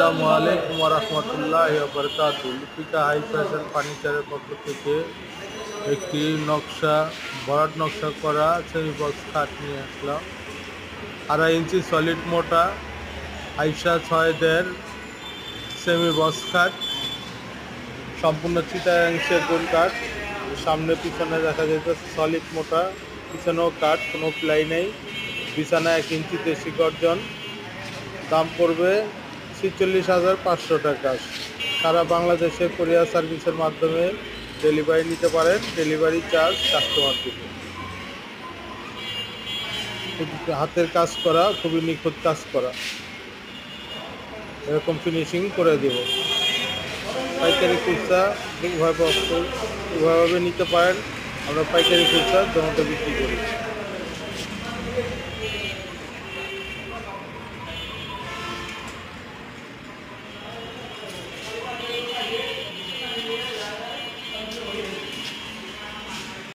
আসসালামু আলাইকুম ওয়া রাহমাতুল্লাহি ওয়া বারাকাতুহু। লিপিকা হাই ফ্যাশন ফার্নিচারের পক্ষ থেকে একটি ভরাট নকশা করা সেমি বক্স খাট নিয়ে আসলাম। 2.5 ইঞ্চি সলিড মোটা আইসা 6.5 সেমি বক্স খাট, সম্পূর্ণ চিটাগাং সেগুন কাঠ। সামনে পিছনে দেখা যাইতেছে সলিড মোটা, পিছনেও কাঠ, কোনো প্লাই নেই। বিছানা 1 ইঞ্চি দেশি গর্জন। দাম পড়বে 46,500 টাকা। সারা বাংলাদেশে কোরিয়ার সার্ভিসের মাধ্যমে ডেলিভারি নিতে পারেন। ডেলিভারি চার্জ কাস্টমার দিবে। হাতের কাজ করা, খুবই নিখুঁত কাজ করা, এরকম ফিনিশিং করে দেব। পাইকারি খুচরা উভয়ভাবে নিতে পারেন। আমরা পাইকারি খুচরা দুটোতে বিক্রি করি।